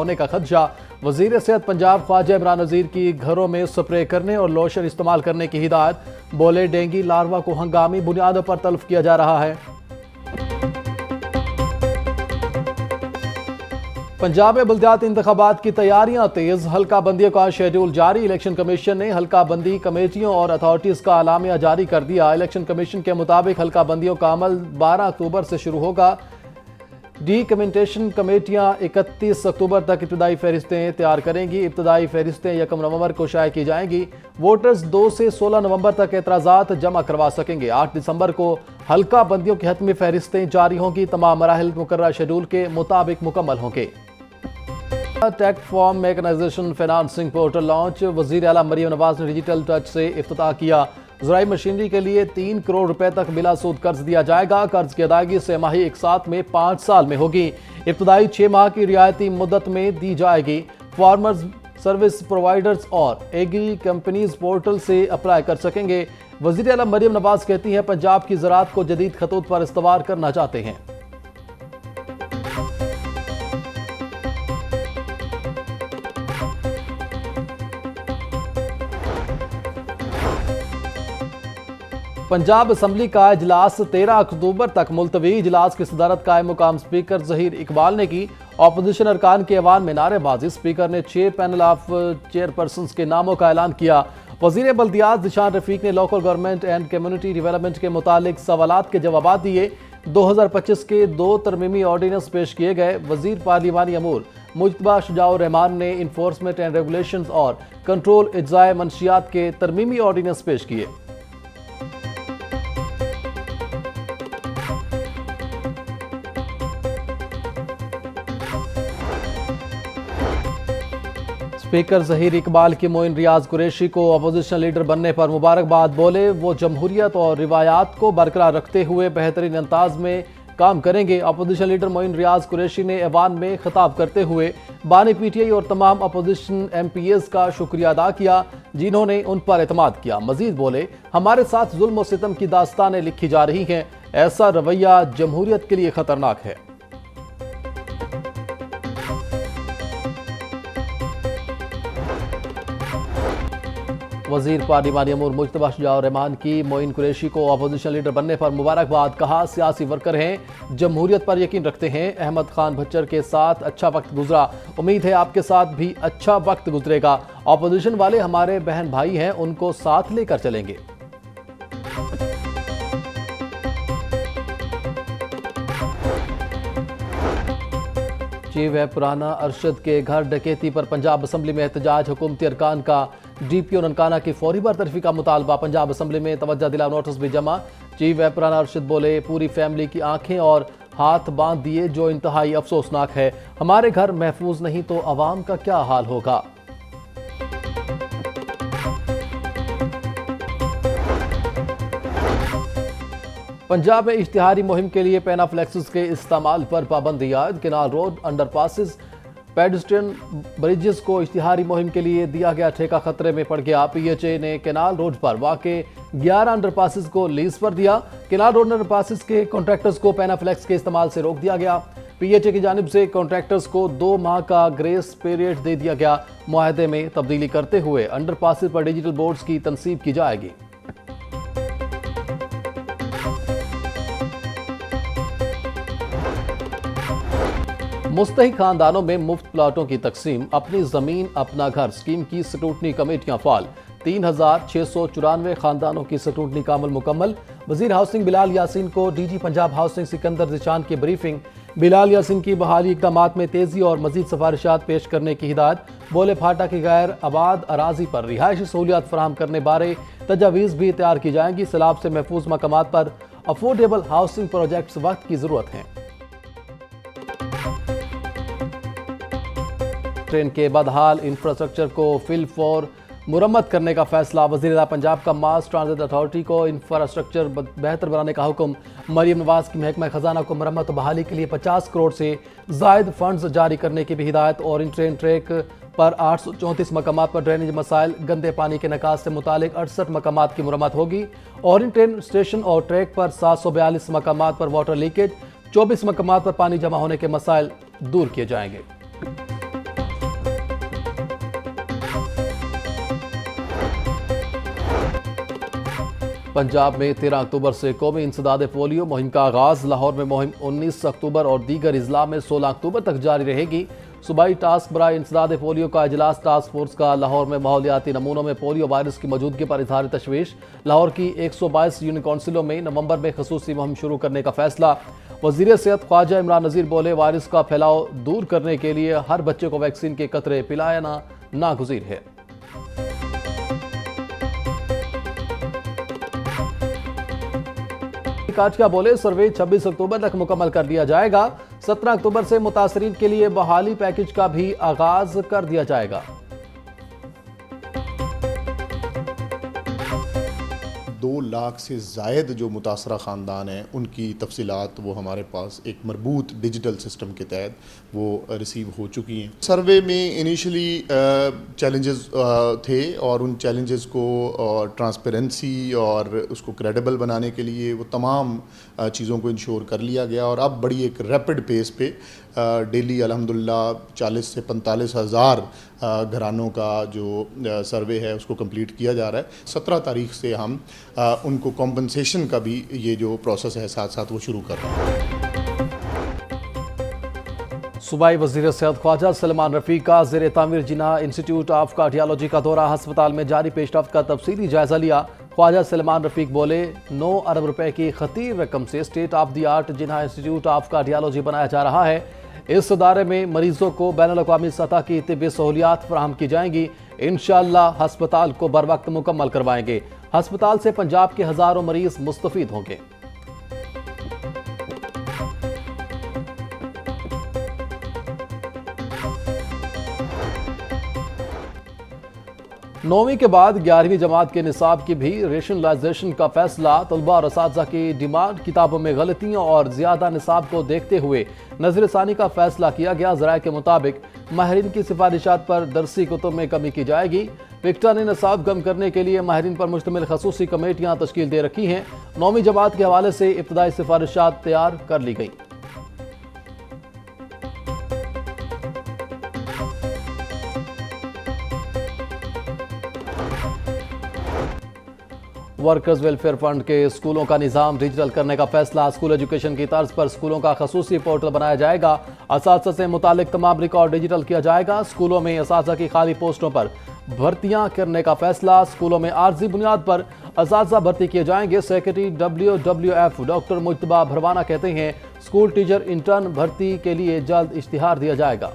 होने का खदशा। वजीर सेहत पंजाब ख्वाजा इमरान नज़ीर की घरों में स्प्रे करने और लोशन इस्तेमाल करने की हिदायत। बोले डेंगू लार्वा को हंगामी बुनियादों पर तल्फ किया जा रहा है। पंजाब में बल्दियाती इंतखाबात की तैयारियां तेज। हल्का बंदियों का शेड्यूल जारी। इलेक्शन कमीशन ने हल्का बंदी कमेटियों और अथॉरिटीज का अलामिया जारी कर दिया। इलेक्शन कमीशन के मुताबिक हल्का बंदियों का अमल 12 अक्टूबर से शुरू होगा। डीकमेंटेशन कमेटियां 31 अक्टूबर तक इब्तदाई फहरिस्तें तैयार करेंगी। इब्तदाई फहरिस्तें 1 नवंबर को शाये की जाएंगी। वोटर्स 2 से 16 नवंबर तक एतराज़ात जमा करवा सकेंगे। 8 दिसंबर को हल्का बंदियों की हतमी फहरिस्तें जारी होंगी। तमाम मराहिल मुकर्रर शेड्यूल के मुताबिक मुकम्मल होंगे। Tech farm mechanisation financing portal launch. वज़ीर आला मरियम नवाज ने डिजिटल टच से इफ्तिताह किया। ज़राई मशीनरी के लिए 3 करोड़ रुपए तक बिला सूद कर्ज दिया जाएगा। कर्ज की अदायगी से माही एक साथ में 5 साल में होगी। इब्तदाई 6 माह की रियायती मुद्दत में दी जाएगी। फार्मर्स, सर्विस प्रोवाइडर्स और एग्री कंपनीज पोर्टल से अप्लाई कर सकेंगे। वज़ीर आला मरियम नवाज कहती हैं पंजाब की ज़राअत को जदीद खतूत पर इस्तवार करना चाहते हैं। पंजाब असम्बली का इजलास 13 अक्टूबर तक मुलतवी। इजलास की सदारत कायम मुकाम स्पीकर ज़हीर इकबाल ने की। अपोजिशन अरकान के ऐवान में नारेबाजी। स्पीकर ने 6 पैनल ऑफ चेयरपर्सन के नामों का ऐलान किया। वज़ीर बल्दियात ज़िशान रफीक ने local government and community development के मुतालिक सवालात के जवाब दिए। 2025 के 2 तरमीमी ऑर्डिनेंस पेश किए गए। वज़ीर पार्लिमानी अमूर मुज्तबा शुजाउर रहमान ने इन्फोर्समेंट एंड रेगुलेशन और कंट्रोल इज्जाए मंशियात के तरमीमी ऑर्डिनेंस पेश किए। स्पीकर ज़हीर इकबाल की मोइन रियाज कुरैशी को अपोजिशन लीडर बनने पर मुबारकबाद। बोले वो जमहूरियत और रिवायात को बरकरार रखते हुए बेहतरीन अंदाज में काम करेंगे। अपोजिशन लीडर मोइन रियाज कुरैशी ने ऐवान में खिताब करते हुए बानी PTI और तमाम अपोजिशन MPs का शुक्रिया अदा किया जिन्होंने उन पर एतमाद किया। मजीद बोले हमारे साथ जुल्म और सितम की दास्तानें लिखी जा रही हैं। ऐसा रवैया जमहूरियत के लिए खतरनाक है। वज़ीर पार्लिमानी अमूर मुज्तबा शुजाउर रहमान की मोइन कुरैशी को अपोजिशन लीडर बनने पर मुबारकबाद। कहा सियासी वर्कर हैं, जमहूरियत पर यकीन रखते हैं। अहमद खान भच्चर के साथ अच्छा वक्त गुजरा, उम्मीद है आपके साथ भी अच्छा वक्त गुजरेगा। अपोजिशन वाले हमारे बहन भाई हैं, उनको साथ लेकर चलेंगे। चीफ है पुराना अरशद के घर डकैती पर पंजाब असम्बली में एहतजाज। हुकूमती अरकान का DPO ननकाना की फौरी बरतरफी का मुतालबा। पंजाब असम्बली में तवज्जो दिला नोटिस भी जमा। चीफ है पुराना अरशद बोले पूरी फैमिली की आंखें और हाथ बांध दिए, जो इंतहाई अफसोसनाक है। हमारे घर महफूज नहीं तो अवाम का क्या हाल होगा। पंजाब में इश्तिहारी मुहिम के लिए पेनाफ्लेक्स के इस्तेमाल पर पाबंदी आयद। Canal road, underpasses, pedestrian bridges को इश्तिहारी मुहिम के लिए दिया गया ठेका खतरे में पड़ गया। PHA ने केनाल रोड पर वाक़े 11 अंडरपासेस को लीज पर दिया। केनाल रोड अंडरपासेस के कॉन्ट्रैक्टर्स को पेनाफ्लेक्स के इस्तेमाल से रोक दिया गया। PHA की जानिब से कॉन्ट्रैक्टर्स को 2 माह का ग्रेस पीरियड दे दिया गया। मुआहदे में तब्दीली करते हुए अंडरपासेस पर डिजिटल बोर्ड्स की तनसीब की जाएगी। मुस्तहिक खानदानों में मुफ्त प्लाटों की तकसीम। अपनी जमीन अपना घर स्कीम की स्क्रूटनी कमेटियां फाल। 3694 खानदानों की स्क्रूटनी का अमल मुकम्मल। वजीर हाउसिंग बिलाल यासीन को DG पंजाब हाउसिंग सिकंदर ज़िशान की ब्रीफिंग। बिलाल यासीन की बहाली इक़दामात में तेजी और मजीद सिफारिशात पेश करने की हिदायत। बोले फाटा की गैर आबाद अराजी पर रिहायशी सहूलियात फराहम करने बारे तजावीज़ भी तैयार की जाएंगी। सैलाब से महफूज मकामात पर अफोर्डेबल हाउसिंग प्रोजेक्ट्स वक्त की जरूरत है। ट्रेन के बदहाल इंफ्रास्ट्रक्चर को फिल फॉर मुरम्मत करने का फैसला। वज़ीर पंजाब का मास ट्रांजिट अथॉरिटी को इंफ्रास्ट्रक्चर बेहतर बनाने का हुक्म। मरियम नवाज की महकमा खजाना को मरम्मत बहाली के लिए 50 करोड़ से जायद फंड्स जारी करने की भी हिदायत। और इन ट्रेन ट्रैक पर 834 मकामात पर ड्रेनेज मसाइल, गंदे पानी के निकास से मुतालिक 68 मकामात की मुरम्मत होगी। और इन ट्रेन स्टेशन और ट्रैक पर 742 मकामात पर वाटर लीकेज, 24 मकामात पर पानी जमा होने के मसाइल दूर किए जाएंगे। पंजाब में 13 अक्टूबर से कौमी इंसदाद पोलियो मुहिम का आगाज। लाहौर में मुहिम 19 अक्टूबर और दीगर अजला में 16 अक्टूबर तक जारी रहेगी। सूबाई टास्क बराए इंसदाद पोलियो का इजलास। टास्क फोर्स का लाहौर में माहौलियाती नमूनों में पोलियो वायरस की मौजूदगी पर इजहार तशवीश। लाहौर की 122 यूनियन काउंसिलों में नवंबर में खसूसी मुहिम शुरू करने का फैसला। वजीर सेहत ख्वाजा इमरान नज़ीर बोले, वायरस का फैलाव दूर करने के लिए हर बच्चे को वैक्सीन के कतरे पिलाना नागुज़ीर है। काचका बोले, सर्वे 26 अक्टूबर तक मुकम्मल कर दिया जाएगा। 17 अक्टूबर से मुतासरीन के लिए बहाली पैकेज का भी आगाज कर दिया जाएगा। 2 लाख से ज़ायद जो मुतासरा ख़ानदान हैं उनकी तफसीलात वो हमारे पास एक मरबूत डिजिटल सिस्टम के तहत वो रिसीव हो चुकी हैं। सर्वे में इनिशियली चैलेंजेस थे और उन चैलेंजेस को ट्रांसपेरेंसी और उसको क्रेडिबल बनाने के लिए वो तमाम चीज़ों को इंश्योर कर लिया गया और अब बड़ी एक रैपिड पेस पे डेली अल्हम्दुलिल्लाह 40 से 45 हज़ार घरानों का जो सर्वे है उसको कंप्लीट किया जा रहा है। 17 तारीख से हम उनको कॉम्पनसेशन का भी ये जो प्रोसेस है साथ साथ वो शुरू कर रहे हैं। सूबाई वज़ीर सेहत ख्वाजा सलमान रफ़ीक का ज़ेर तामीर जिन्ना इंस्टीट्यूट ऑफ कार्डियोलॉजी का दौरा। अस्पताल में जारी पेशरफ्त का तफसीली जायजा लिया। ख्वाजा सलमान रफ़ीक बोले, 9 अरब रुपए की खतीर रकम से state of the art Jinnah institute of cardiology बनाया जा रहा है। इस इदारे में मरीजों को बैनुल-अक़वामी सतह की तिब्बी सहूलियात फराहम की जाएंगी। इंशाअल्लाह हस्पताल को बर वक्त मुकम्मल करवाएंगे। हस्पताल से पंजाब के हज़ारों मरीज मुस्तफ़ीद होंगे। 9वीं के बाद 11वीं जमात के निसाब की भी रेशनलाइजेशन का फैसला। तलबा और असातिज़ा की डिमांड, किताबों में गलतियों और ज़्यादा निसाब को देखते हुए नज़रसानी का फैसला किया गया। ज़राए के मुताबिक माहिरीन की सिफारिशात पर दरसी कुतुब में कमी की जाएगी। विक्टा ने निसाब कम करने के लिए माहिरीन पर मुश्तमिल खसूसी कमेटियाँ तश्कील दे रखी हैं। 9वीं जमात के हवाले से इब्तदाई सिफारिशात तैयार कर ली गई। वर्कर्स वेलफेयर फंड के स्कूलों का निज़ाम डिजिटल करने का फैसला। स्कूल एजुकेशन की तर्ज पर स्कूलों का खसूसी पोर्टल बनाया जाएगा। असातिज़ा से मुतालिक तमाम रिकॉर्ड डिजिटल किया जाएगा। स्कूलों में असातिज़ा की खाली पोस्टों पर भर्तियां करने का फैसला। स्कूलों में आर्जी बुनियाद पर असातिज़ा भर्ती किए जाएंगे। सेक्रेटरी WWF डॉक्टर मुज्तबा भरवाना कहते हैं, स्कूल टीचर इंटर्न भर्ती के लिए जल्द इश्तिहार दिया जाएगा।